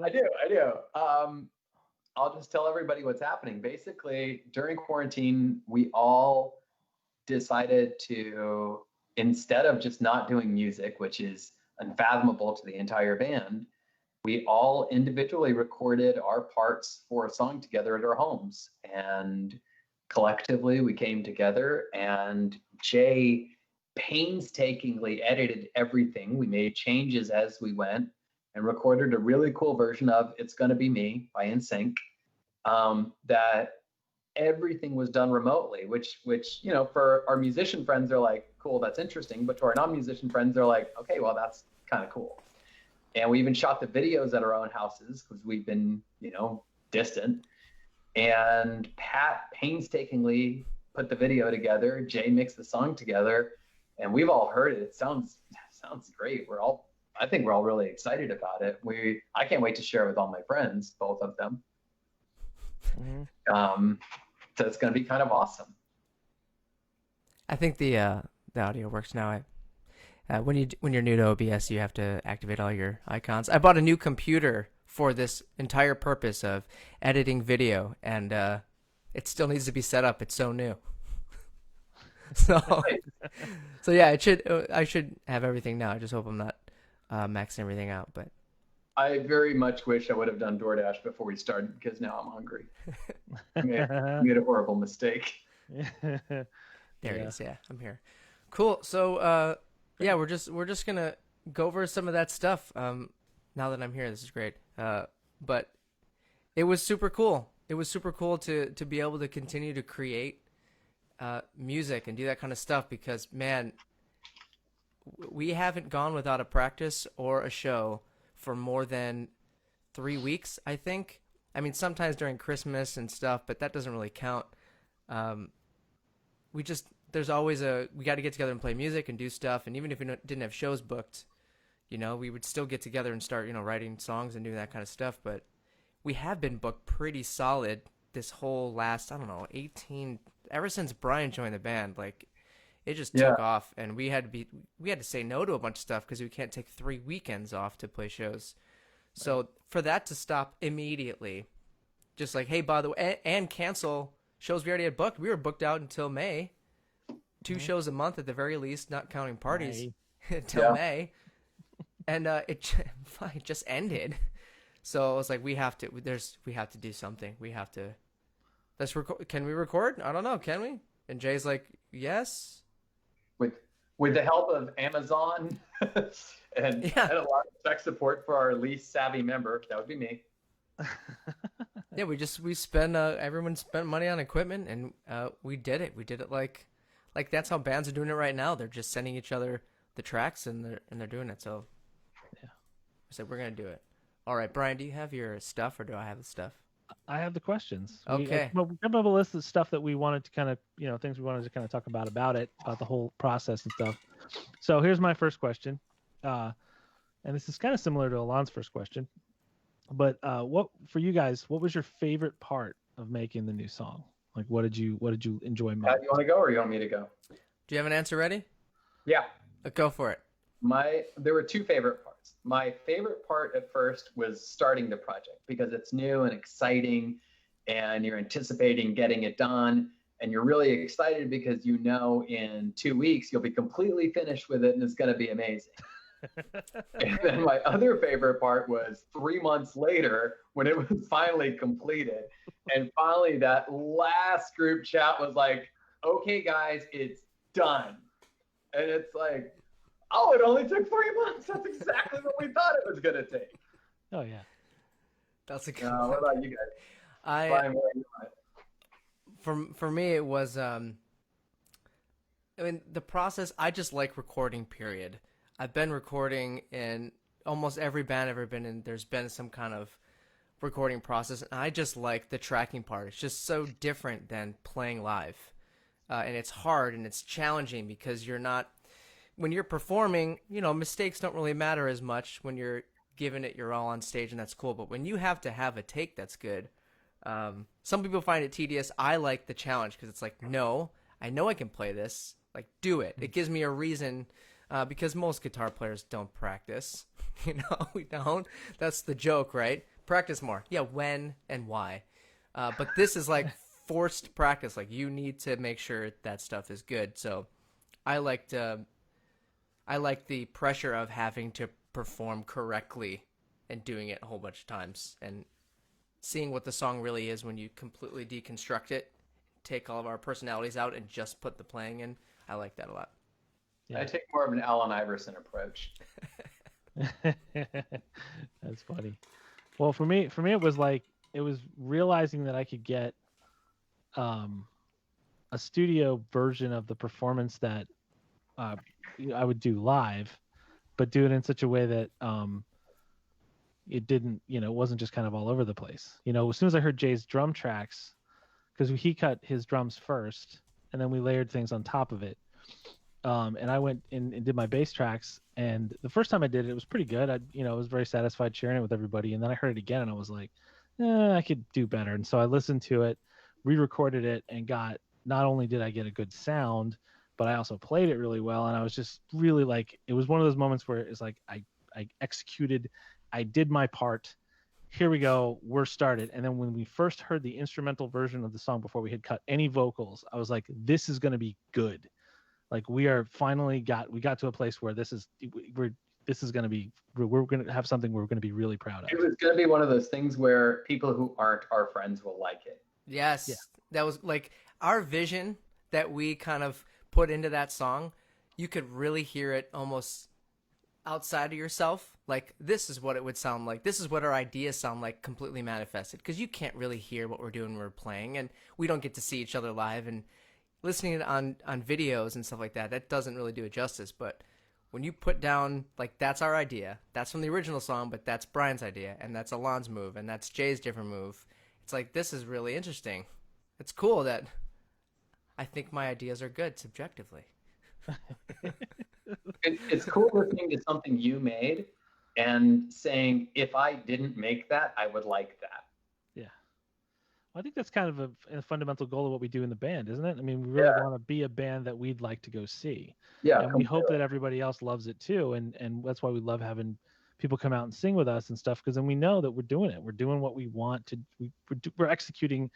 I do. I'll just tell everybody what's happening. Basically, during quarantine, we all decided to, instead of just not doing music, which is unfathomable to the entire band, we all individually recorded our parts for a song together at our homes. And collectively, we came together, and Jay painstakingly edited everything. We made changes as we went and recorded a really cool version of It's Gonna Be Me by NSYNC. That everything was done remotely, which for our musician friends, they're like, cool, that's interesting. But to our non-musician friends, they're like, okay, well, that's kind of cool. And we even shot the videos at our own houses because we've been, distant. And Pat painstakingly put the video together. Jay mixed the song together, and we've all heard it. It sounds great. I think we're all really excited about it. I can't wait to share it with all my friends, both of them. Mm-hmm. So it's going to be kind of awesome. I think the audio works now. When you're new to OBS, you have to activate all your icons. I bought a new computer for this entire purpose of editing video, and it still needs to be set up. It's so new. so yeah, I should have everything now. I just hope I'm not maxing everything out. But I very much wish I would have done DoorDash before we started, because now I'm hungry. I made a horrible mistake. There it is. Yeah, I'm here. Cool. So yeah, we're just gonna go over some of that stuff. Now that I'm here, this is great. But it was super cool. It was super cool to be able to continue to create music and do that kind of stuff, because man, we haven't gone without a practice or a show for more than 3 weeks, I think. I mean, sometimes during Christmas and stuff, but that doesn't really count. There's always we got to get together and play music and do stuff. And even if we didn't have shows booked, we would still get together and start, writing songs and doing that kind of stuff. But we have been booked pretty solid this whole last, I don't know, ever since Brian joined the band. Like, it just took off, and we had to say no to a bunch of stuff because we can't take 3 weekends off to play shows. Right. So for that to stop immediately, just like, hey, by the way, and cancel shows we already had booked. We were booked out until May. 2 shows a month at the very least, not counting parties, until May. And it just ended. So I was like, we have to do something. We have to. Let's record. Can we record? I don't know. Can we? And Jay's like, yes. With the help of Amazon and a lot of tech support for our least savvy member, that would be me. Yeah, we spend everyone spent money on equipment, and we did it. We did it like that's how bands are doing it right now. They're just sending each other the tracks, and they're doing it. So yeah, I said we're gonna do it. All right, Brian, do you have your stuff, or do I have the stuff? I have the questions. Okay. We have a list of stuff that we wanted to kind of, things we wanted to kind of talk about the whole process and stuff. So here's my first question. And this is kind of similar to Alon's first question. But for you guys, what was your favorite part of making the new song? Like, what did you enjoy most? You want to go, or you want me to go? Do you have an answer ready? Yeah. Go for it. There were 2 favorite parts. My favorite part at first was starting the project, because it's new and exciting, and you're anticipating getting it done, and you're really excited because in 2 weeks you'll be completely finished with it and it's going to be amazing. And then my other favorite part was 3 months later when it was finally completed, and finally that last group chat was like, okay guys, it's done. And it's like, oh, it only took 3 months. That's exactly what we thought it was going to take. Oh, yeah. That's a good one. What about you guys? For me, it was, the process, I just like recording, period. I've been recording in almost every band I've ever been in. There's been some kind of recording process, and I just like the tracking part. It's just so different than playing live. And it's hard and it's challenging because when you're performing, mistakes don't really matter as much when you're giving it your all on stage, and that's cool. But when you have to have a take that's good, some people find it tedious. I like the challenge because it's like, no, I know I can play this. Like, do it. It gives me a reason, because most guitar players don't practice. You know, we don't. That's the joke, right? Practice more. Yeah, when and why. But this is like forced practice. Like you need to make sure that stuff is good. So I like the pressure of having to perform correctly and doing it a whole bunch of times and seeing what the song really is when you completely deconstruct it, take all of our personalities out and just put the playing in. I like that a lot. I take more of an Allen Iverson approach. That's funny. Well, for me, it was realizing that I could get a studio version of the performance that I would do live, but do it in such a way that it didn't, it wasn't just kind of all over the place. As soon as I heard Jay's drum tracks, because he cut his drums first, and then we layered things on top of it. And I went in and did my bass tracks, and the first time I did it, it was pretty good. I was very satisfied sharing it with everybody, and then I heard it again, and I was like, I could do better. And so I listened to it, re-recorded it, and not only did I get a good sound, but I also played it really well. And I was just really like, it was one of those moments where it's like I executed, I did my part. Here we go, we're started. And then when we first heard the instrumental version of the song before we had cut any vocals, I was like, this is going to be good. Like we got to a place where this is going to be, we're going to have something we're going to be really proud of. It was going to be one of those things where people who aren't our friends will like it. Yes. Yeah. That was like our vision that we kind of put into that song. You could really hear it almost outside of yourself. Like this is what it would sound like. This is what our ideas sound like completely manifested, because you can't really hear what we're doing when we're playing, and we don't get to see each other live, and listening on videos and stuff like that doesn't really do it justice. But when you put down, like, that's our idea, that's from the original song, but that's Brian's idea, and that's Alon's move, and that's Jay's different move, it's like, this is really interesting. It's cool that I think my ideas are good subjectively. It's cool listening to something you made and saying, if I didn't make that, I would like that. Yeah. I think that's kind of a fundamental goal of what we do in the band, isn't it? I mean, we really want to be a band that we'd like to go see. Yeah. And we hope that everybody else loves it too. And that's why we love having people come out and sing with us and stuff, because then we know that we're doing it. We're doing what we want to. We're executing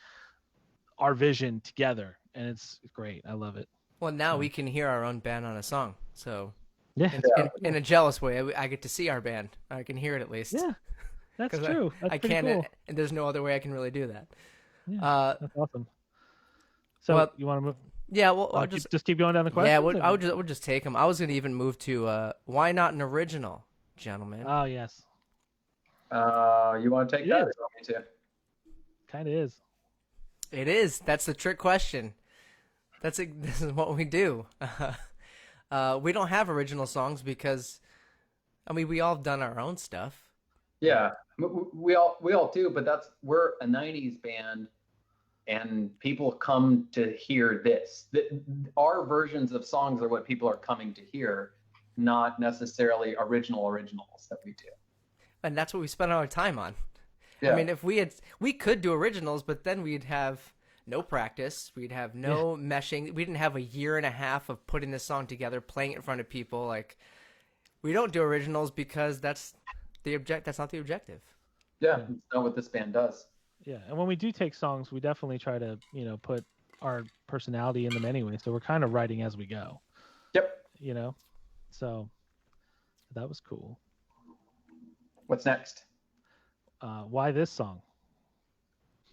our vision together, and it's great. I love it. Well, now we can hear our own band on a song. So yeah, in a jealous way, I get to see our band. I can hear it at least. Yeah, that's true. That's I pretty can't, cool. and there's no other way I can really do that. Yeah, that's awesome. So you want to move? Yeah, well, I'll just keep going down the question. Yeah, we'll just take them. I was going to even move to why not an original, gentlemen? Oh yes. You want to take that? Or you want me to? Kind of is. It is. That's the trick question. This is what we do. We don't have original songs because, I mean, we all done our own stuff. Yeah, we all do, but we're a 90s band, and people come to hear this. Our versions of songs are what people are coming to hear, not necessarily originals that we do. And that's what we spend our time on. Yeah. I mean, if we could do originals, but then we'd have no practice. We'd have no meshing. We didn't have a year and a half of putting this song together, playing it in front of people. Like, we don't do originals because that's not the objective. Yeah, it's not what this band does. Yeah, and when we do take songs, we definitely try to, put our personality in them anyway. So we're kind of writing as we go. Yep. So that was cool. What's next? Why this song?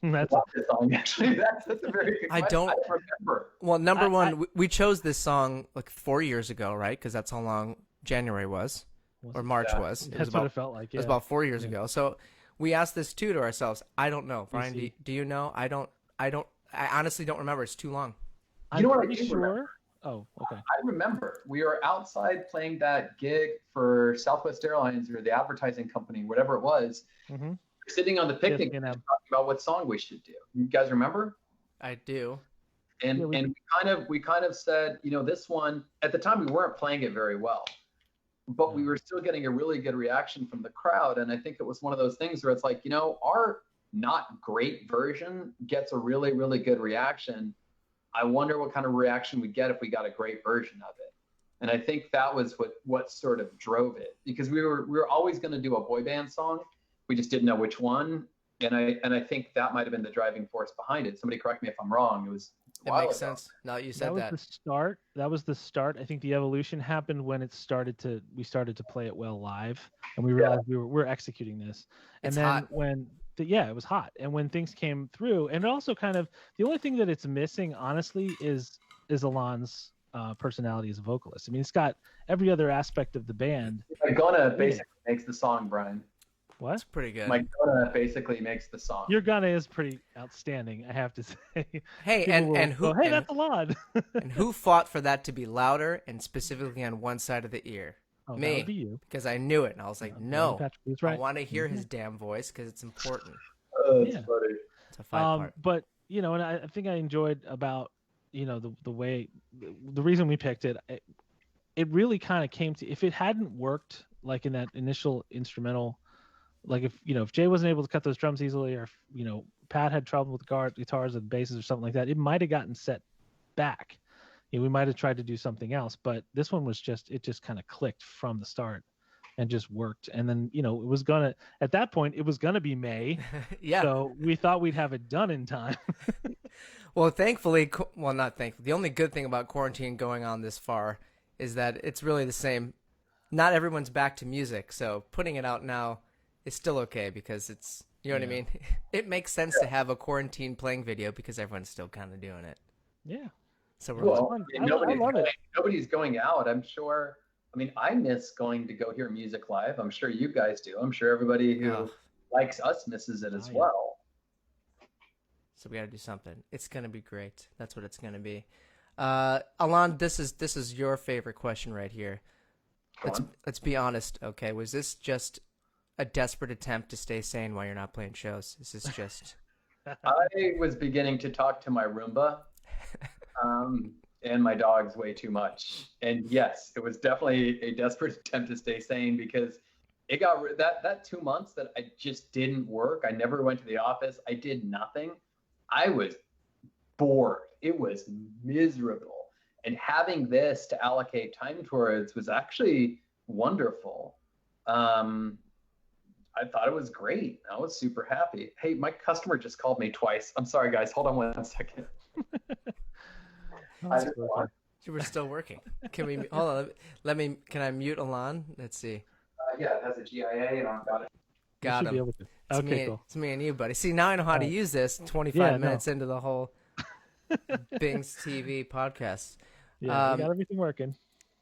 That's a very good question. I don't remember. Well, number one, we chose this song like 4 years ago, right? Because that's how long January was, or March was. That's what it felt like. Yeah. It was about 4 years ago. So we asked this too to ourselves. I don't know, Brian. Do you know? I honestly don't remember. It's too long. You know what? I do sure. Remember. Oh, okay. I remember. We were outside playing that gig for Southwest Airlines or the advertising company, whatever it was. Mm-hmm. Sitting on the picnic talking about what song we should do. You guys remember? I do. And we kind of said, this one, at the time we weren't playing it very well, but we were still getting a really good reaction from the crowd. And I think it was one of those things where it's like, our not great version gets a really, really good reaction. I wonder what kind of reaction we'd get if we got a great version of it. And I think that was what sort of drove it, because we were always going to do a boy band song. We just didn't know which one. And I think that might have been the driving force behind it. Somebody correct me if I'm wrong. It was a It while makes ago. sense. Now that you said that. Was the start. That was the start. I think the evolution happened when we started to play it well live, and we realized we're executing this. And It's then hot. it was hot. And when things came through, and it also kind of, the only thing that it's missing, honestly, is Alon's personality as a vocalist. I mean, it's got every other aspect of the band. My Gonna basically makes the song, Brian. What? It's pretty good. My Gonna basically makes the song. Your Gunna is pretty outstanding, I have to say. Hey, People and who? go, hey, and, that's Alon. and who fought for that to be louder and specifically on one side of the ear? Oh, that Me, would be you. because I knew it, and I was like, no, Patrick, he's right. I want to hear his damn voice because it's important. Oh, it's Yeah. funny. It's a five part. But and I think I enjoyed about the way, the reason we picked it. It really kind of came to, if it hadn't worked like in that initial instrumental, like if Jay wasn't able to cut those drums easily, or if Pat had trouble with guitars and basses or something like that, it might have gotten set back. We might have tried to do something else, but this one was just kind of clicked from the start and just worked. And then at that point it was gonna be May. Yeah. So we thought we'd have it done in time. Well, not thankfully. The only good thing about quarantine going on this far is that it's really the same. Not everyone's back to music, so putting it out now is still okay because it's, what I mean? It makes sense to have a quarantine playing video because everyone's still kind of doing it. Yeah. So we're Well, I love it. Nobody's going out. I'm sure. I mean, I miss going to go hear music live. I'm sure you guys do. I'm sure everybody who likes us misses it as well. So we got to do something. It's going to be great. That's what it's going to be. Alon, this is your favorite question right here. Let's be honest, okay? Was this just a desperate attempt to stay sane while you're not playing shows? Is this just... I was beginning to talk to my Roomba and my dogs way too much. And yes, it was definitely a desperate attempt to stay sane, because it got that 2 months that I just didn't work. I never went to the office. I did nothing. I was bored. It was miserable. And having this to allocate time towards was actually wonderful. I thought it was great. I was super happy. Hey, my customer just called me twice. I'm sorry, guys. Hold on 1 second. We're still working. Can we hold on? Can I mute Alon? Let's see. Yeah, it has a GIA and I've got it. Got him. Okay, cool. It's me and you, buddy. See, now I know how to use this 25 minutes into the whole BingsTV podcast. Yeah, we got everything working.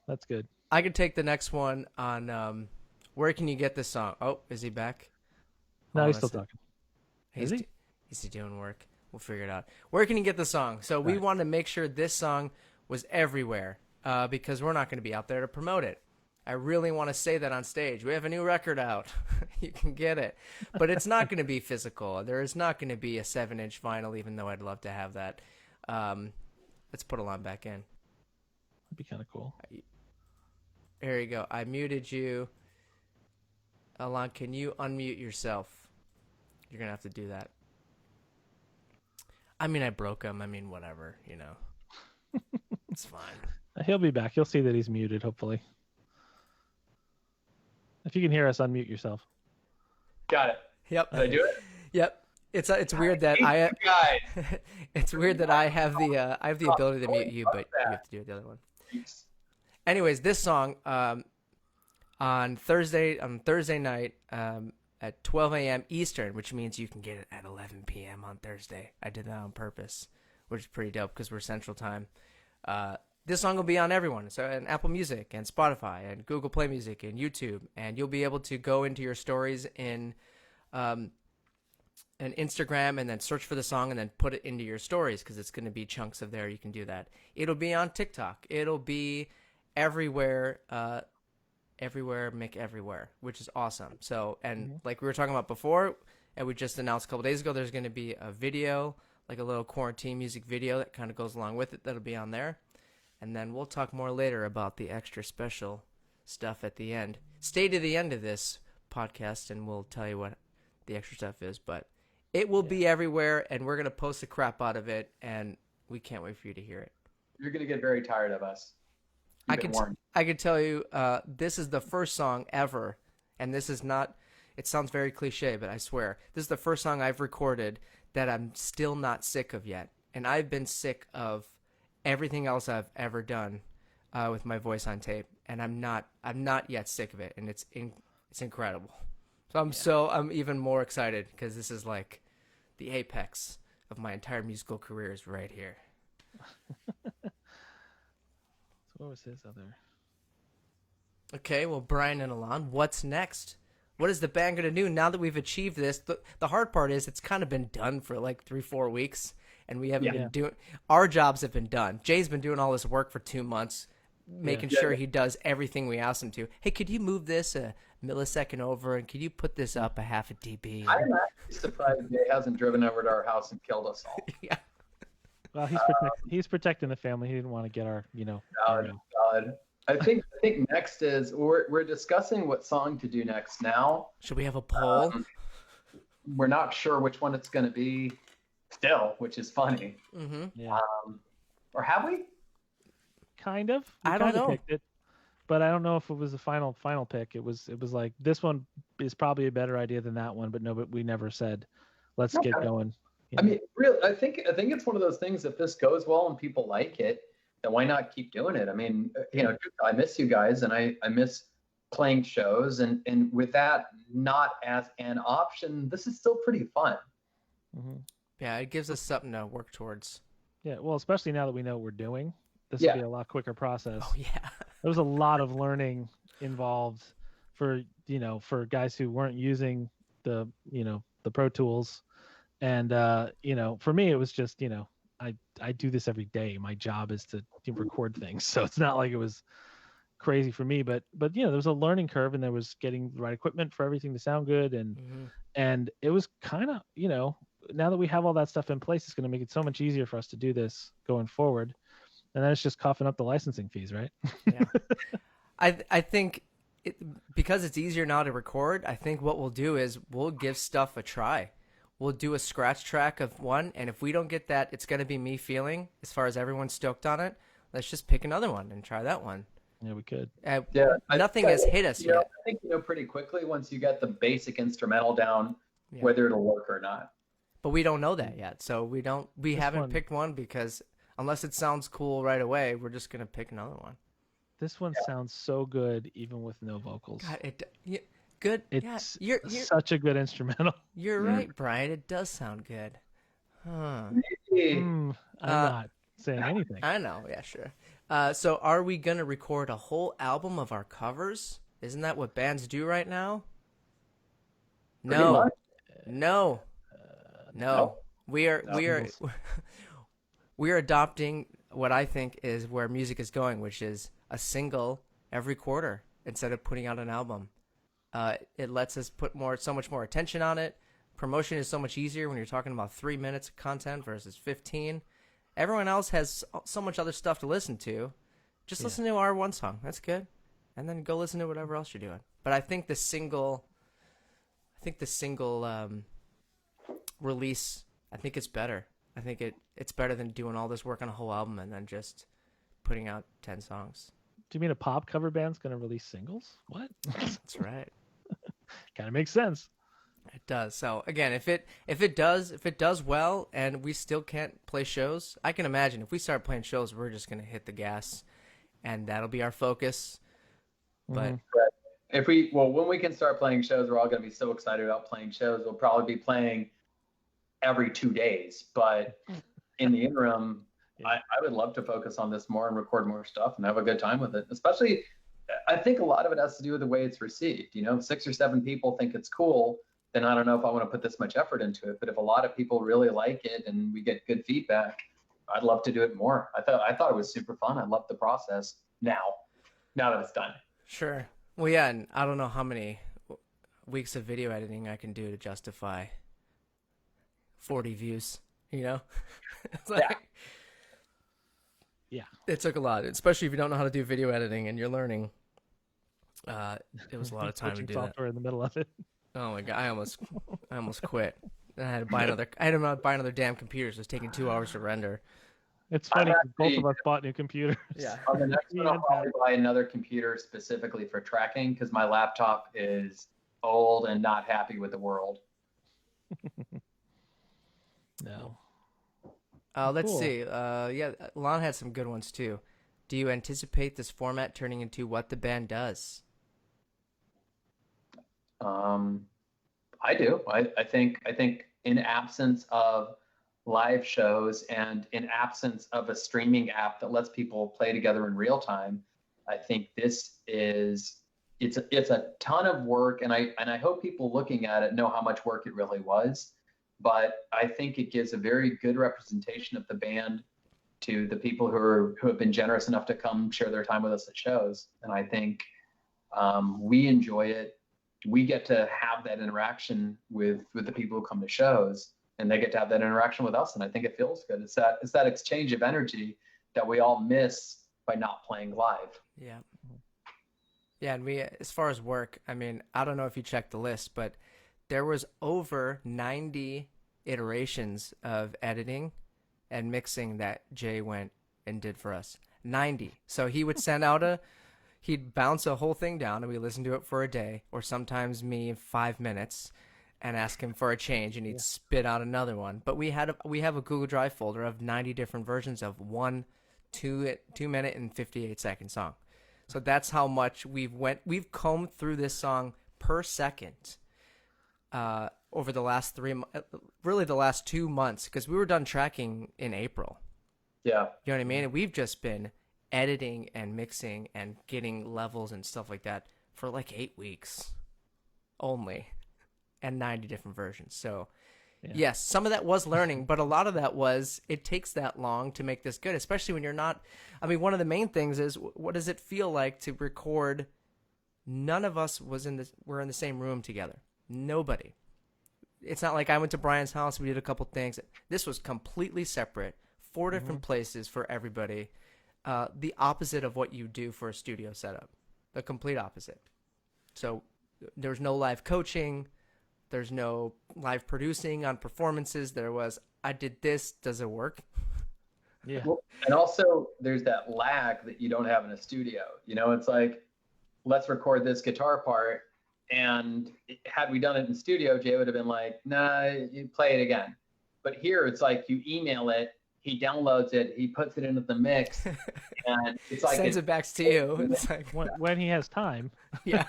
That's good. I could take the next one on where can you get this song? Oh, is he back? No, he's still talking. Is he doing work? We'll figure it out. Where can you get the song? So we wanted to make sure this song was everywhere because we're not going to be out there to promote it. I really want to say that on stage. We have a new record out. You can get it. But it's not going to be physical. There is not going to be a 7-inch vinyl, even though I'd love to have that. Let's put Alon back in. That'd be kind of cool. There you go. I muted you. Alon, can you unmute yourself? You're going to have to do that. I mean, I broke him. I mean, whatever, It's fine. He'll be back. You'll see that he's muted, hopefully. If you can hear us, unmute yourself. Got it. Yep. Did I do it? Yep. It's weird that it's weird that I have the ability to mute you, but you have to do it the other one. Anyways, this song on Thursday night at 12 a.m. Eastern, which means you can get it at 11 p.m. on Thursday. I did that on purpose, which is pretty dope because we're Central Time. This song will be on everyone, so on Apple Music and Spotify and Google Play Music and YouTube, and you'll be able to go into your stories in an Instagram and then search for the song and then put it into your stories because it's going to be chunks of there. You can do that. It'll be on TikTok. It'll be everywhere. Everywhere, make everywhere, which is awesome. So, and like we were talking about before, and we just announced a couple days ago, there's going to be a video, like a little quarantine music video that kind of goes along with it. That'll be on there. And then we'll talk more later about the extra special stuff at the end. Stay to the end of this podcast and we'll tell you what the extra stuff is. But it will be everywhere, and we're going to post the crap out of it, and we can't wait for you to hear it. You're going to get very tired of us. You've been warned. I could tell you, this is the first song ever, and this is not. It sounds very cliche, but I swear this is the first song I've recorded that I'm still not sick of yet, and I've been sick of everything else I've ever done with my voice on tape, and I'm not yet sick of it, and it's incredible. So I'm even more excited because this is like the apex of my entire musical career is right here. So what was his other? Okay, well, Brian and Alon, what's next? What is the band going to do now that we've achieved this? The hard part is it's kind of been done for like 3-4 weeks, and we haven't been doing – our jobs have been done. Jay's been doing all this work for 2 months, making sure he does everything we ask him to. Hey, could you move this a millisecond over, and could you put this up a half a dB? I'm actually surprised Jay hasn't driven over to our house and killed us all. Yeah. Well, he's protecting the family. He didn't want to get our, God. I think next is we're discussing what song to do next now. Should we have a poll? We're not sure which one it's going to be still, which is funny. Mm-hmm. Yeah. Or have we? Kind of. I don't know. Picked it, but I don't know if it was the final pick. It was like this one is probably a better idea than that one, but we never said let's get going. I mean, really, I think it's one of those things. If this goes well and people like it, then why not keep doing it? I mean, I miss you guys, and I miss playing shows, and with that not as an option, this is still pretty fun. Mm-hmm. Yeah, it gives us something to work towards. Yeah, well, especially now that we know what we're doing, this will be a lot quicker process. Oh yeah, there was a lot of learning involved for guys who weren't using the Pro Tools, and for me it was just I do this every day. My job is to record things, so it's not like it was crazy for me. But there was a learning curve, and there was getting the right equipment for everything to sound good, and it was kind of now that we have all that stuff in place, it's going to make it so much easier for us to do this going forward. And then it's just coughing up the licensing fees, right? Yeah, I think because it's easier now to record. I think what we'll do is we'll give stuff a try. We'll do a scratch track of one, and if we don't get that, it's going to be me feeling, as far as everyone's stoked on it, let's just pick another one and try that one. Yeah, we could. Nothing has hit us yet. I think pretty quickly once you get the basic instrumental down, whether it'll work or not. But we don't know that yet, so we haven't picked one because unless it sounds cool right away, we're just going to pick another one. This one sounds so good even with no vocals. God, good. It's you're such a good instrumental. You're right, Brian. It does sound good. Huh. I'm not saying anything. I know. Yeah, sure. So are we going to record a whole album of our covers? Isn't that what bands do right now? No. We are adopting what I think is where music is going, which is a single every quarter instead of putting out an album. It lets us put so much more attention on it. Promotion is so much easier when you're talking about 3 minutes of content versus 15. Everyone else has so much other stuff to listen to. Just listen to our one song. That's good. And then go listen to whatever else you're doing. But I think the single release, I think it's better. I think it's better than doing all this work on a whole album and then just putting out 10 songs. Do you mean a pop cover band's going to release singles? What? That's right. Kind of makes sense. It does. So again, if it does well and we still can't play shows, I can imagine if we start playing shows, we're just going to hit the gas and that'll be our focus. But when we can start playing shows, we're all going to be so excited about playing shows. We'll probably be playing every 2 days, but in the interim, I would love to focus on this more and record more stuff and have a good time with it. Especially, I think a lot of it has to do with the way it's received. If 6 or 7 people think it's cool, then I don't know if I want to put this much effort into it. But if a lot of people really like it and we get good feedback, I'd love to do it more. I thought it was super fun. I love the process now that it's done. Sure. Well, yeah, and I don't know how many weeks of video editing I can do to justify 40 views, It's like, yeah. It took a lot, especially if you don't know how to do video editing and you're learning. It was a lot of time to do software that. in the middle of it. Oh my God, I almost quit. I had to buy another damn computer, so it's taking 2 hours to render. It's I'm funny 'cause both actually of us bought new computers. Yeah. on the next Me one. I'll and probably buy another computer specifically for tracking because my laptop is old and not happy with the world. No. Let's Cool. see. Yeah, Lon had some good ones too. Do you anticipate this format turning into what the band does? I do. I think in absence of live shows and in absence of a streaming app that lets people play together in real time, I think this is it's a ton of work, and I hope people looking at it know how much work it really was. But I think it gives a very good representation of the band to the people who have been generous enough to come share their time with us at shows, and I think we enjoy it. We get to have that interaction with the people who come to shows, and they get to have that interaction with us, and I think it feels good. It's that exchange of energy that we all miss by not playing live. Yeah. Yeah, and we, as far as work, I mean, I don't know if you checked the list, but there was over 90 iterations of editing and mixing that Jay went and did for us. 90. So he would send out he'd bounce a whole thing down and we listened to it for a day, or sometimes me in 5 minutes, and ask him for a change, and he'd spit out another one. But we have a Google Drive folder of 90 different versions of one 2 minute and 58-second song. So that's how much we've combed through this song per second over the last really the last 2 months, because we were done tracking in April. Yeah. You know what I mean? And we've just been editing and mixing and getting levels and stuff like that for like 8 weeks only, and 90 different versions. So yes, some of that was learning, but a lot of that was, it takes that long to make this good, especially when you're not, I mean, one of the main things is, what does it feel like to record? None of us were in the same room together. Nobody. It's not like I went to Brian's house, we did a couple things. This was completely separate, 4 different places for everybody. The opposite of what you do for a studio setup. The complete opposite. So there's no live coaching. There's no live producing on performances. There was, I did this. Does it work? Yeah. Well, and also there's that lag that you don't have in a studio. You know, it's like, let's record this guitar part. And had we done it in studio, Jay would have been like, nah, you play it again. But here it's like you email it, he downloads it, he puts it into the mix, and it's like sends it back to you. It's like, when he has time. yeah.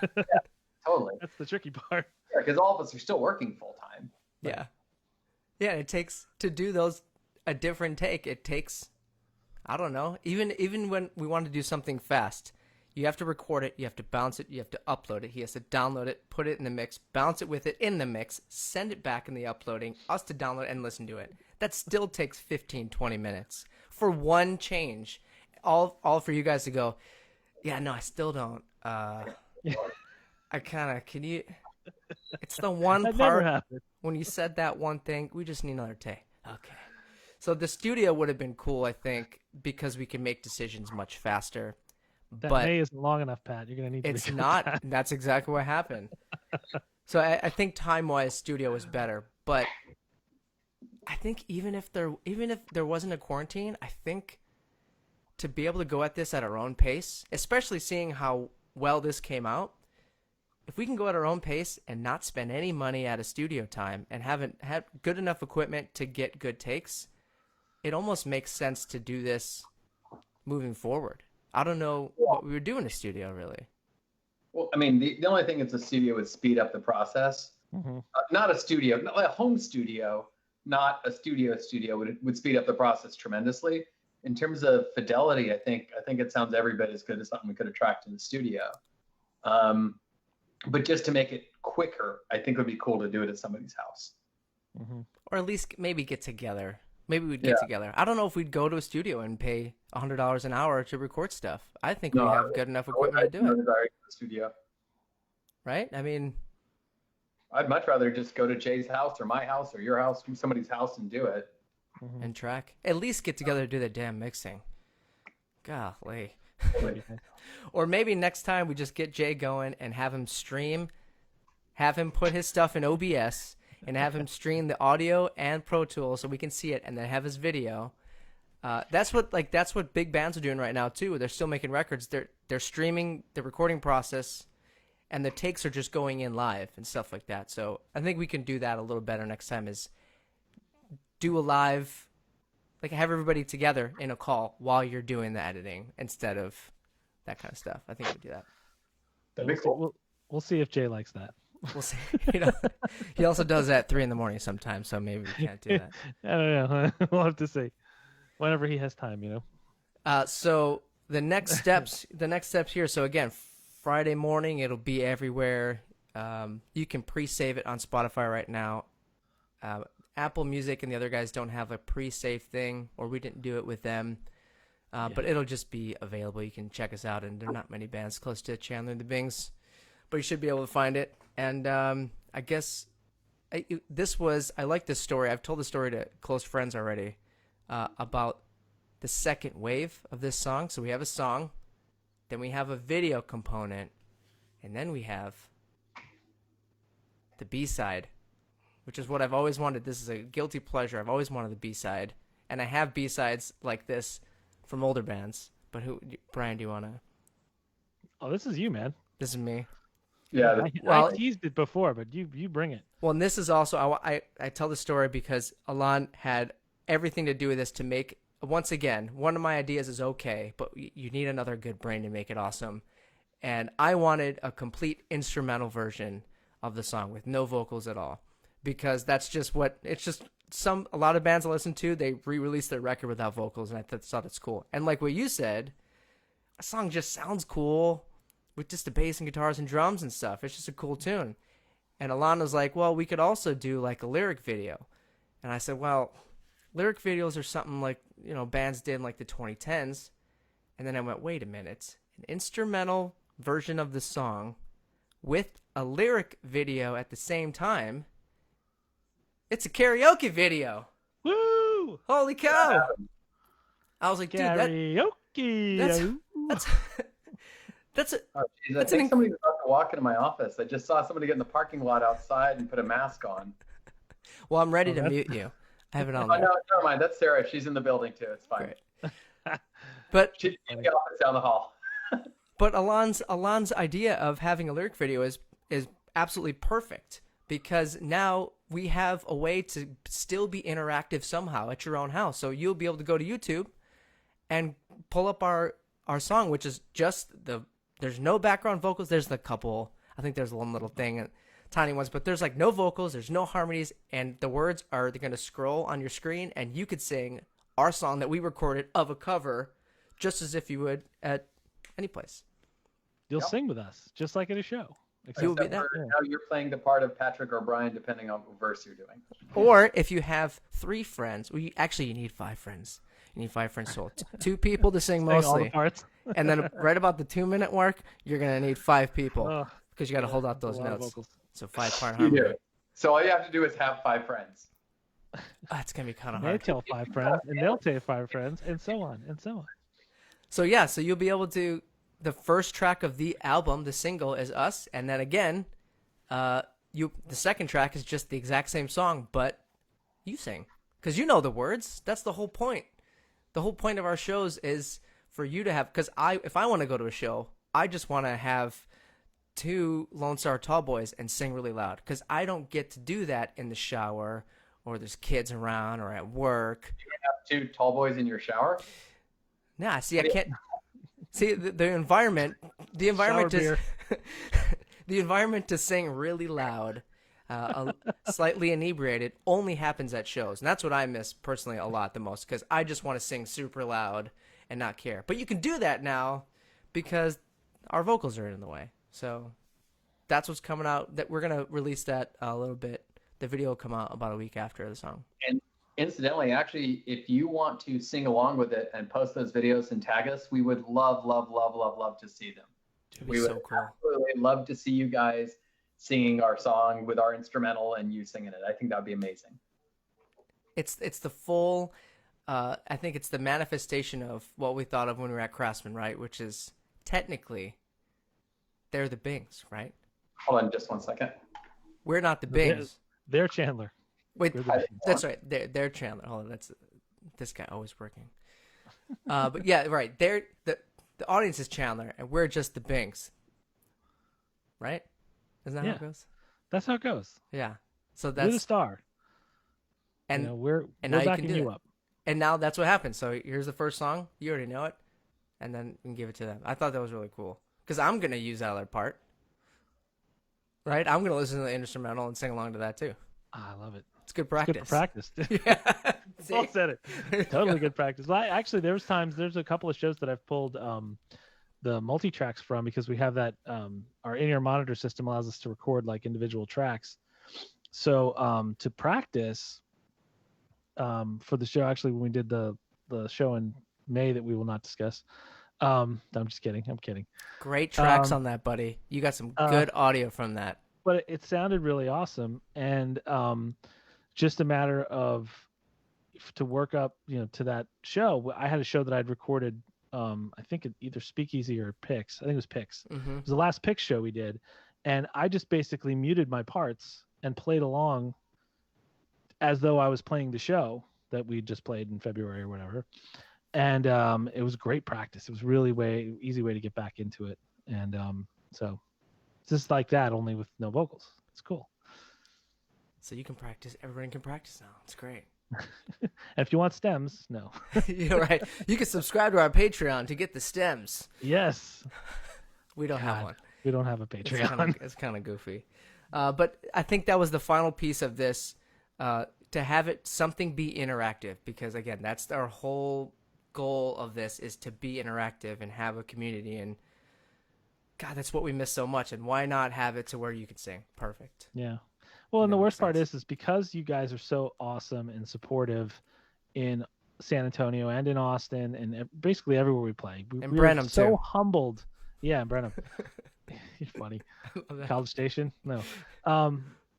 Totally. That's the tricky part. Because all of us are still working full time. Yeah. Yeah, it takes, to do those, a different take, it takes, I don't know, even when we want to do something fast, you have to record it, you have to bounce it, you have to upload it, he has to download it, put it in the mix, bounce it with it in the mix, send it back in the uploading, us to download and listen to it. That still takes 15, 20 minutes for one change. All for you guys to go, yeah, no, I still don't, I kind of, can you... It's the one That part never happened. when you said that one thing, we just need another take. Okay. So the studio would have been cool, I think, because we can make decisions much faster. That But May isn't long enough, Pat. You're gonna need to. it's recoup not. that. That's exactly what happened. So I think time-wise, studio was better. But I think even if there wasn't a quarantine, I think to be able to go at this at our own pace, especially seeing how well this came out, if we can go at our own pace and not spend any money at a studio time and haven't had good enough equipment to get good takes, it almost makes sense to do this moving forward. I don't know what we would do in a studio, really. Well, I mean, the only thing is the studio would speed up the process. Not a studio, not a home studio, not a studio would speed up the process tremendously. In terms of fidelity, I think it sounds every bit as good as something we could have tracked in the studio. But just to make it quicker, I think it would be cool to do it at somebody's house. Or at least maybe get together. Maybe we'd get together. I don't know if we'd go to a studio and pay $100 an hour to record stuff. I think we have good enough equipment to do it. Studio. Right? I mean, I'd much rather just go to Jay's house or my house or your house, somebody's house, and do it. and track. At least get together to do the damn mixing. Golly. Or maybe next time we just get Jay going and have him stream, have him put his stuff in OBS, and have him stream the audio and Pro Tools so we can see it, and then have his video. That's what big bands are doing right now too. They're still making records. They're streaming the recording process, and the takes are just going in live and stuff like that. So I think we can do that a little better next time. Is do a live, like have everybody together in a call while you're doing the editing instead of that kind of stuff. I think we'll do that. That'd be cool. We'll see if Jay likes that. We'll see. He also does that at 3 a.m. sometimes, so maybe we can't do that. I don't know. We'll have to see. Whenever he has time. So the next steps here. So again, Friday morning, it'll be everywhere. You can pre-save it on Spotify right now. Apple Music and the other guys don't have a pre-save thing, or we didn't do it with them. But it'll just be available. You can check us out, and there are not many bands close to Chandler and the Bings, but you should be able to find it. And I guess I like this story. I've told the story to close friends already about the second wave of this song. So we have a song, then we have a video component, and then we have the B-side, which is what I've always wanted. This is a guilty pleasure. I've always wanted the B-side, and I have B-sides like this from older bands. But Brian, do you want to? Oh, this is you, man. This is me. Yeah. I teased it before, but you bring it. Well, and this is also, I tell the story because Alon had everything to do with this to make, once again, one of my ideas is okay, but you need another good brain to make it awesome. And I wanted a complete instrumental version of the song with no vocals at all, because that's just a lot of bands I listen to, they re-release their record without vocals, and I thought it's cool. And like what you said, a song just sounds cool with just the bass and guitars and drums and stuff. It's just a cool tune. And Alon was like, well, we could also do like a lyric video. And I said, well, lyric videos are something like, bands did in like the 2010s. And then I went, wait a minute, an instrumental version of the song with a lyric video at the same time. It's a karaoke video. Woo! Holy cow. I was like, dude, karaoke. That's it. Oh, geez, I think somebody's about to walk into my office. I just saw somebody get in the parking lot outside and put a mask on. Well, I'm ready to mute you. I have it on. Oh, no, never mind. That's Sarah. She's in the building too. It's fine. Great. But she's in the office down the hall. But Alon's idea of having a lyric video is absolutely perfect, because now we have a way to still be interactive somehow at your own house. So you'll be able to go to YouTube and pull up our song, which is just there's no background vocals. There's the couple, I think there's one little thing, tiny ones, but there's like no vocals, there's no harmonies, and the words are going to scroll on your screen, and you could sing our song that we recorded of a cover just as if you would at any place. You'll sing with us, just like at a show. You'll be that. Now you're playing the part of Patrick or Brian, depending on what verse you're doing. Or if you have 3 friends, you need 5 friends. You need 5 friends total. 2 people to sing mostly. All the parts. And then right about the 2-minute mark, you're going to need 5 people because you got to hold out those notes. So 5-part harmony. You do. So all you have to do is have 5 friends. It's going to be kind of They hard. tell 5 friends, and they'll tell 5 friends, and so on, and so on. So yeah, so you'll be able to, the first track of the album, the single, is us. And then again, the second track is just the exact same song, but you sing. Because you know the words. That's the whole point. The whole point of our shows is for you to have, because if I want to go to a show, I just want to have 2 Lone Star Tall Boys and sing really loud, because I don't get to do that in the shower, or there's kids around, or at work. You don't have 2 tall boys in your shower? Nah, see, I can't. See, the environment is the environment to sing really loud, slightly inebriated, only happens at shows. And that's what I miss personally a lot the most, because I just want to sing super loud and not care. But you can do that now because our vocals are in the way. So that's what's coming out. That we're going to release that a little bit. The video will come out about a week after the song. And incidentally, actually, if you want to sing along with it and post those videos and tag us, we would love to see them. We would absolutely love to see you guys singing our song with our instrumental and you singing it. I think that would be amazing. It's the full, I think it's the manifestation of what we thought of when we were at Craftsman, right? Which is technically, they're the Bings, right? Hold on just one second. We're not the Bings. They're Chandler. Wait, that's right. They're Chandler. Hold on, that's this guy always working. But yeah, right. The audience is Chandler, and we're just the Bings. Right? Isn't that how Yeah. it goes? That's how it goes. Yeah. So We're the that's star. and We're now you can backing do you that. up. And now that's what happens. So here's the first song. You already know it, and then you can give it to them. I thought that was really cool because I'm gonna use that other part. Right? I'm gonna listen to the instrumental and sing along to that too. I love it. It's good It's practice. good for practice. Yeah. Well See? said it. Totally good practice. Well, actually, there's a couple of shows that I've pulled the multi-tracks from because we have that our in-ear monitor system allows us to record like individual tracks. So to practice for the show, actually, when we did the show in May that we will not discuss. I'm just kidding. I'm kidding. Great tracks on that, buddy. You got some good audio from that. But it sounded really awesome, and just a matter of to work up, to that show. I had a show that I'd recorded. I think either Speakeasy or Pix. I think it was Pix. Mm-hmm. It was the last Pix show we did, and I just basically muted my parts and played along as though I was playing the show that we just played in February or whatever. And it was great practice. It was really easy way to get back into it. And so just like that, only with no vocals. It's cool. So you can practice. Everyone can practice now. It's great. And if you want stems, no. Yeah, right. You can subscribe to our Patreon to get the stems. Yes. We don't have one. We don't have a Patreon. It's kind of goofy. But I think that was the final piece of this, to have it something be interactive, because again, that's our whole goal of this, is to be interactive and have a community. And God, that's what we miss so much. And why not have it to where you can sing? Perfect. Yeah. Well, and the That worst makes part sense. is because you guys are so awesome and supportive in San Antonio and in Austin and basically everywhere we play. And We're Brenham, so too. humbled. Yeah, Brenham. You're funny. College Station? No.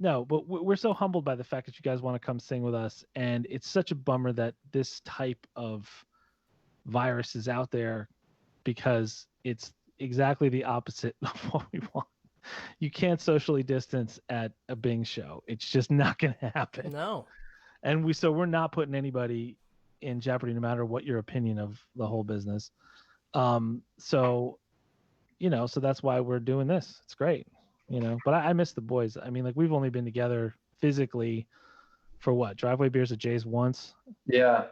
No, but we're so humbled by the fact that you guys want to come sing with us. And it's such a bummer that this type of virus is out there, because it's exactly the opposite of what we want. You can't socially distance at a Bing show. It's just not going to happen. No. And we're not putting anybody in jeopardy, no matter what your opinion of the whole business. So that's why we're doing this. It's great, but I miss the boys. I mean, like, we've only been together physically for what? Driveway Beers at Jay's once. Yeah.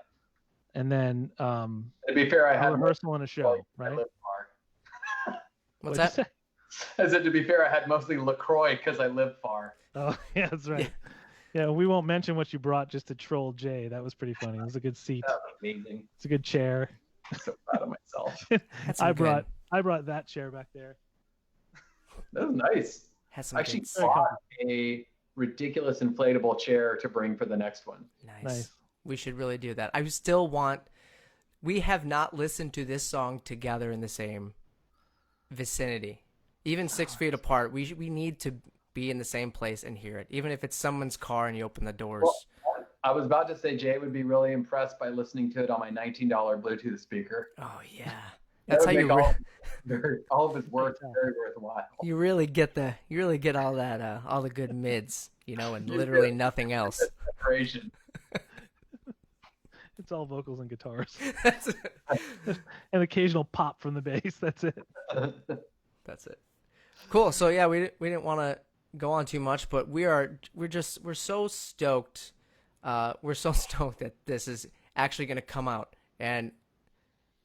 And then To be fair, I a had rehearsal and a show, I right? live far. What's What'd you that? say? I said, to be fair, I had mostly LaCroix because I live far. Oh, yeah, that's right. Yeah, we won't mention what you brought just to troll Jay. That was pretty funny. It was a good seat. That was amazing. It's a good chair. I'm so proud of myself. That's I some good- brought that chair back there. That was nice. Has some I actually good- bought a ridiculous inflatable chair to bring for the next one. Nice. We should really do that. We have not listened to this song together in the same vicinity, even 6 feet apart. We need to be in the same place and hear it, even if it's someone's car and you open the doors. Well, I was about to say Jay would be really impressed by listening to it on my $19 Bluetooth speaker. Oh yeah, That that's would how you make all of his work very worthwhile. you really get all that all the good mids, and literally nothing else. Separation. It's all vocals and guitars. That's An occasional pop from the bass. That's it. That's it. Cool. So yeah, we didn't want to go on too much, but we're so stoked. We're so stoked that this is actually going to come out, and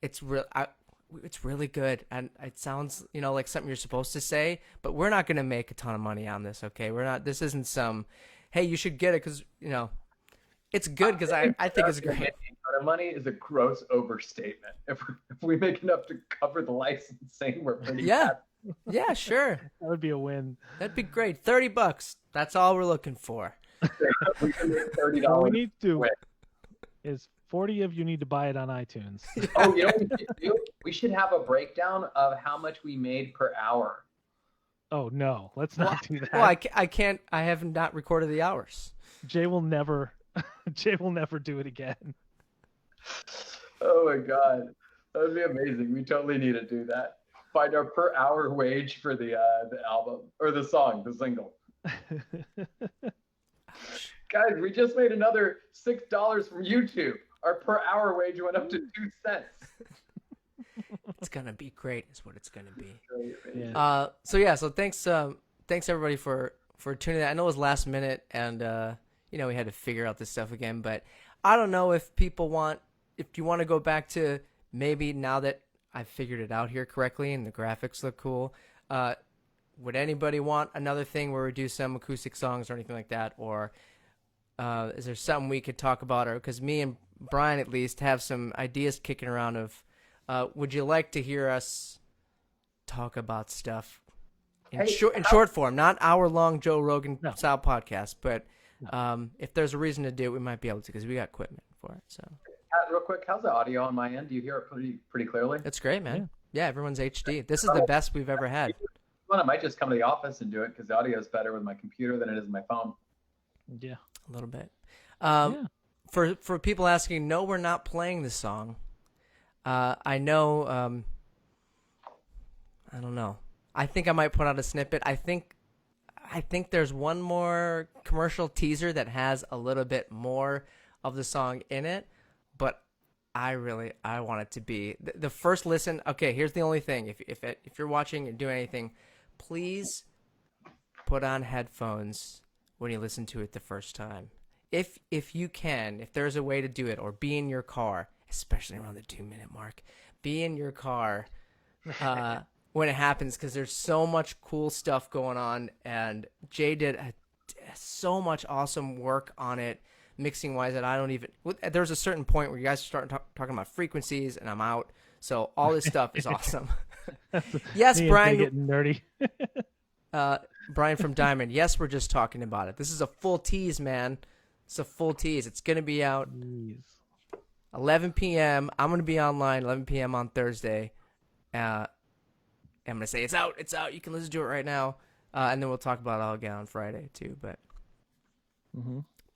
it's really good, and it sounds like something you're supposed to say. But we're not going to make a ton of money on this. Okay, we're not. This isn't some. Hey, you should get it because it's good because I think it's great. Money is a gross overstatement. If we make enough to cover the licensing, we're pretty Yeah. Yeah, sure. That would be a win. That'd be great. $30. That's all we're looking for. We can make $30. What we need to quick. is 40 of you need to buy it on iTunes. Oh, what we should do? We should have a breakdown of how much we made per hour. Oh no, let's not do that. Well, I can't. I have not recorded the hours. Jay will never do it again. Oh my God, that would be amazing. We totally need to do that. Find our per hour wage for the album or the song, the single. Guys, we just made another $6 from YouTube. Our per hour wage went up to 2 cents. It's gonna be great. Is what it's gonna be. Yeah. So thanks everybody for tuning in. I know it was last minute, and we had to figure out this stuff again. But I don't know if you want to go back to maybe now that I've figured it out here correctly and the graphics look cool. Would anybody want another thing where we do some acoustic songs or anything like that, or is there something we could talk about? Or because me and Brian at least have some ideas kicking around of. Would you like to hear us talk about stuff in short form, not hour-long Joe Rogan style podcast, but if there's a reason to do it, we might be able to because we got equipment for it. So, real quick, how's the audio on my end? Do you hear it pretty clearly? It's great, man. Yeah, everyone's HD. This is the best we've ever had. Well, I might just come to the office and do it because the audio is better with my computer than it is with my phone. Yeah, a little bit. For people asking, no, we're not playing this song. I know, I don't know. I think I might put out a snippet. I think there's one more commercial teaser that has a little bit more of the song in it, but I want it to be the first listen. Okay, here's the only thing. If you're watching or doing anything, please put on headphones when you listen to it the first time. If you can, if there's a way to do it, or be in your car, especially around the 2-minute mark, be in your car when it happens, because there's so much cool stuff going on, and Jay did so much awesome work on it, mixing wise, that I don't even. There's a certain point where you guys start talking about frequencies, and I'm out. So all this stuff is awesome. Yes, Brian. Getting nerdy. Brian from Diamond. Yes, we're just talking about it. This is a full tease, man. It's a full tease. It's gonna be out 11 p.m. I'm gonna be online 11 p.m. on Thursday. I'm gonna say it's out. It's out. You can listen to it right now, and then we'll talk about it all again on Friday too.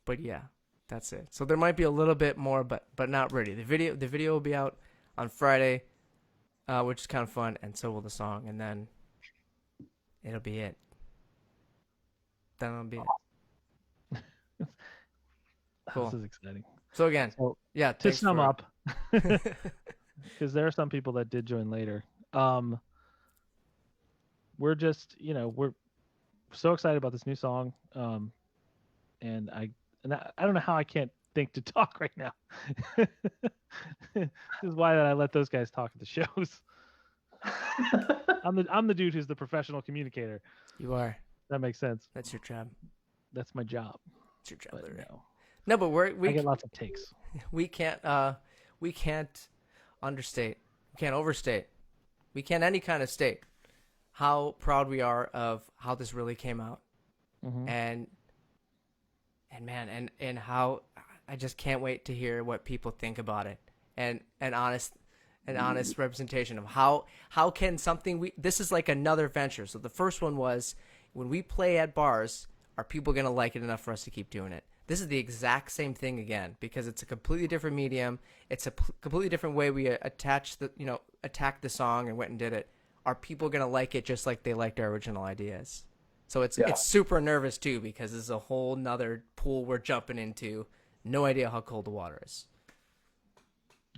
But yeah, that's it. So there might be a little bit more, but not ready. The video will be out on Friday, which is kind of fun, and so will the song, and then it'll be it. Then it'll be it. Cool. This is exciting. So again, yeah. To sum up, because there are some people that did join later. We're just, we're so excited about this new song, and I don't know how I can't think to talk right now. This is why I let those guys talk at the shows. I'm the dude who's the professional communicator. You are. That makes sense. That's your job. That's my job. It's your job. No, but we I get lots of takes. We can't understate. We can't overstate. We can't any kind of state how proud we are of how this really came out, and man, and how I just can't wait to hear what people think about it, and honest representation of how can something this is like another venture. So the first one was when we play at bars, are people gonna like it enough for us to keep doing it? This is the exact same thing again, because it's a completely different medium. It's a completely different way we attack the song and went and did it. Are people going to like it just like they liked our original ideas? So it's super nervous too, because this is a whole nother pool we're jumping into. No idea how cold the water is.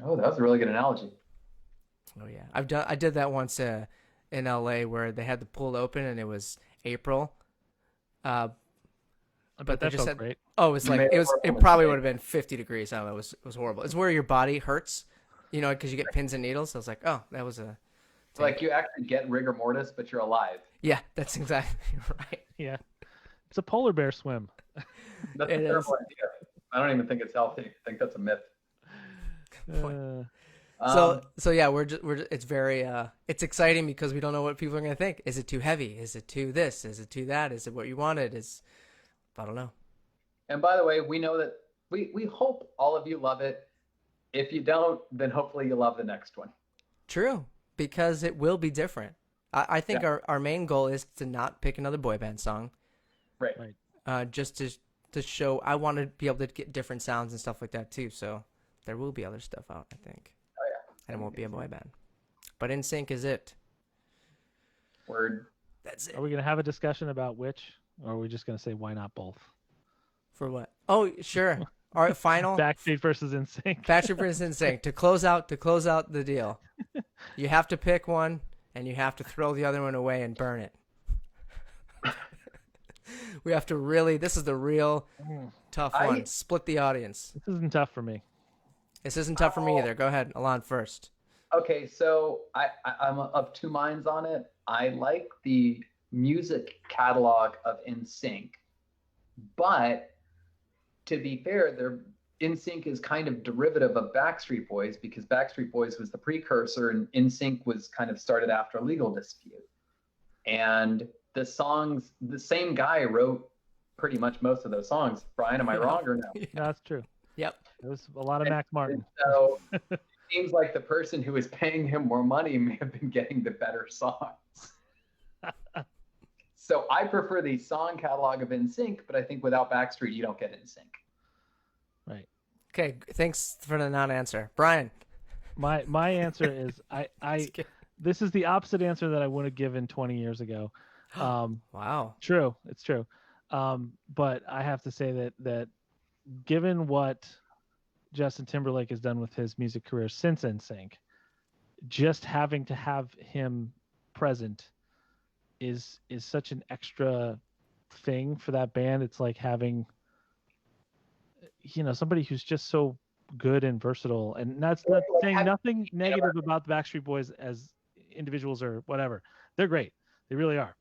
Oh, that was a really good analogy. Oh yeah. I did that once in LA where they had the pool open and it was April. But they just said, great. oh, it probably would have been 50 degrees. I don't know. It was horrible. It's where your body hurts, because you get pins and needles. So I was like, oh, that was it's like you actually get rigor mortis, but you're alive. Yeah, that's exactly right. Yeah. It's a polar bear swim. That's a terrible idea. I don't even think it's healthy. I think that's a myth. So yeah, we're just it's very it's exciting because we don't know what people are going to think. Is it too heavy? Is it too this? Is it too that? Is it what you wanted? I don't know. And by the way, we know that we hope all of you love it. If you don't, then hopefully you love the next one. True, because it will be different. I think our main goal is to not pick another boy band song. Right. Just to show, I want to be able to get different sounds and stuff like that too. So there will be other stuff out, I think. Oh yeah. And it won't be a boy band. But NSYNC is it. Word. That's it. Are we going to have a discussion about which? Or are we just going to say why not both? For what? Oh, sure. All right, final. Backstreet versus NSYNC. Backstreet versus NSYNC to close out the deal. You have to pick one, and you have to throw the other one away and burn it. We have to really. This is the real tough one. Split the audience. This isn't tough for me. This isn't tough for me either. Go ahead, Alon first. Okay, so I'm of two minds on it. I like the music catalog of NSYNC, but to be fair, NSYNC is kind of derivative of Backstreet Boys because Backstreet Boys was the precursor and NSYNC was kind of started after a legal dispute. And the songs, the same guy wrote pretty much most of those songs. Brian, am I wrong or no? No, that's true. Yep. There was a lot of Max Martin. So it seems like the person who was paying him more money may have been getting the better songs. So I prefer the song catalog of NSYNC, but I think without Backstreet, you don't get NSYNC. Right. Okay. Thanks for the non-answer, Brian. My answer is this is the opposite answer that I would have given 20 years ago. Wow. True. It's true. But I have to say that given what Justin Timberlake has done with his music career since NSYNC, just having to have him present is such an extra thing for that band. It's like having, somebody who's just so good and versatile. And that's not saying nothing negative about the Backstreet Boys as individuals or whatever. They're great. They really are.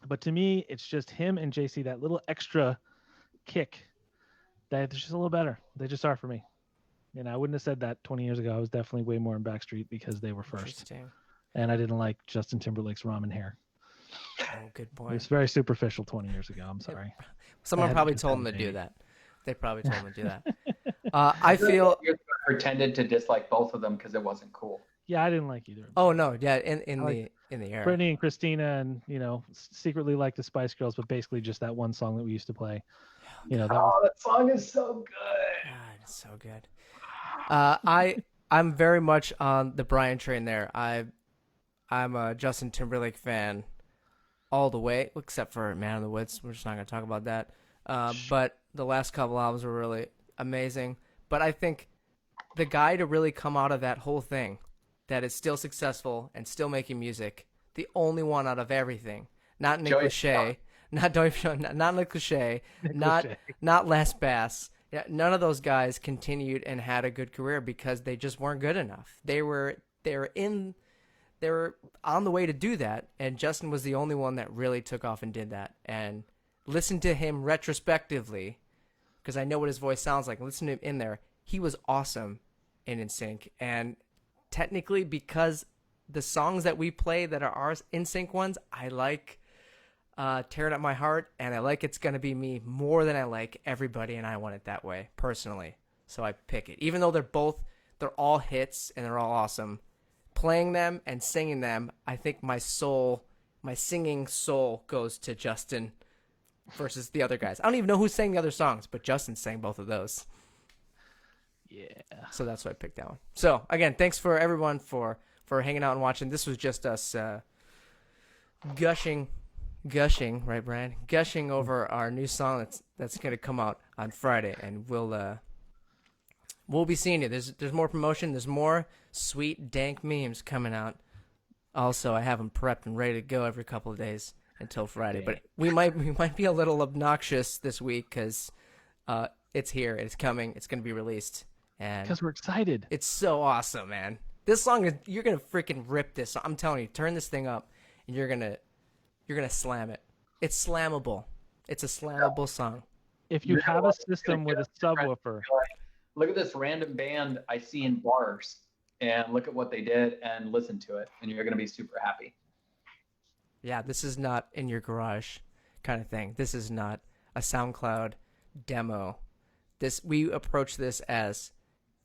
But to me, it's just him and JC, that little extra kick that they're just a little better. They just are for me. And I wouldn't have said that 20 years ago. I was definitely way more in Backstreet because they were first. And I didn't like Justin Timberlake's ramen hair. Oh, good boy. It was very superficial 20 years ago. I'm sorry. Someone probably told him to do that. They probably told him to do that. I feel pretended to dislike both of them because it wasn't cool. Yeah, I didn't like either of them. Oh no, yeah, in the era. Brittany and Christina, and secretly like the Spice Girls, but basically just that one song that we used to play. That song is so good. God, it's so good. I'm very much on the Brian train there. I'm a Justin Timberlake fan all the way, except for Man of the Woods. We're just not going to talk about that. But the last couple albums were really amazing. But I think the guy to really come out of that whole thing, that is still successful and still making music, the only one out of everything, not Nick Lachey, not Nick Lachey, not Les Bass. Yeah, none of those guys continued and had a good career because they just weren't good enough. They were on the way to do that, and Justin was the only one that really took off and did that. And listen to him retrospectively, because I know what his voice sounds like. Listen to him in there. He was awesome in NSYNC, and technically, because the songs that we play that are our NSYNC ones, I like Tearing Up My Heart, and I like It's Gonna Be Me more than I like Everybody, and I Want It That Way, personally. So I pick it. Even though they're all hits and they're all awesome, playing them and singing them, I think my singing soul goes to Justin versus the other guys. I don't even know who sang the other songs, but Justin sang both of those. Yeah. So that's why I picked that one. So again, thanks for everyone for hanging out and watching. This was just us gushing, right, Brian? Gushing over our new song that's going to come out on Friday, and we'll be seeing you. There's more promotion. There's more sweet dank memes coming out. Also, I have them prepped and ready to go every couple of days until Friday. But we might be a little obnoxious this week because it's here. It's coming. It's going to be released. And because we're excited. It's so awesome, man. This song you're going to freaking rip this. I'm telling you, turn this thing up and you're going to slam it. It's slammable. It's a slammable song. If you have a system with a subwoofer. Look at this random band I see in bars and look at what they did and listen to it, and you're going to be super happy. Yeah, this is not in your garage kind of thing. This is not a SoundCloud demo. We approach this as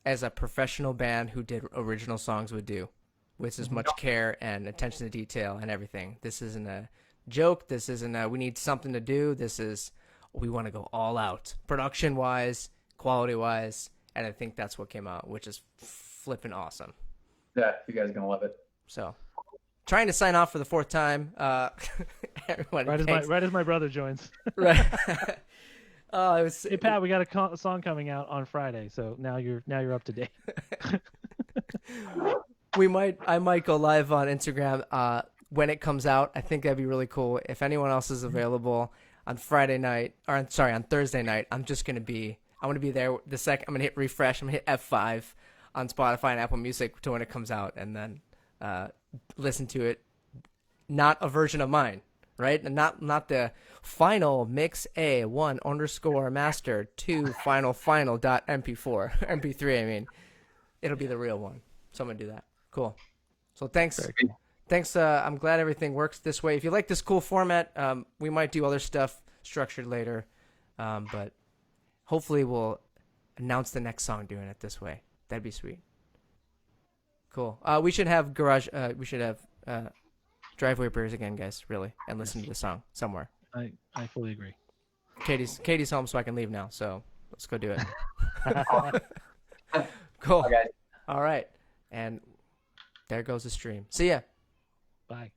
a professional band who did original songs would do, with as much care and attention to detail and everything. This isn't a joke. This isn't we need something to do. This is, we want to go all out, production-wise, quality-wise, and I think that's what came out, which is flipping awesome. Yeah, you guys are going to love it. So, trying to sign off for the fourth time. Everybody, right as my brother joins. Right. Oh, it was. Hey Pat, we got a song coming out on Friday, so now you're up to date. I might go live on Instagram when it comes out. I think that'd be really cool. If anyone else is available on Friday night, or on Thursday night, I'm going to be there the second. I'm going to hit refresh. I'm going to hit F5 on Spotify and Apple Music to when it comes out, and then listen to it. Not a version of mine, right? And not the final mix A1 _ master 2 final dot MP4 MP3. I mean, it'll be the real one. So I'm gonna do that. Cool. So thanks. Cool. Thanks. I'm glad everything works this way. If you like this cool format, we might do other stuff structured later, but hopefully we'll announce the next song doing it this way. That'd be sweet. Cool. We should have driveway prayers again, guys. Really, and listen to the song somewhere. I fully agree. Katie's home, so I can leave now. So let's go do it. Cool. Okay. All right, and there goes the stream. See ya. Bye.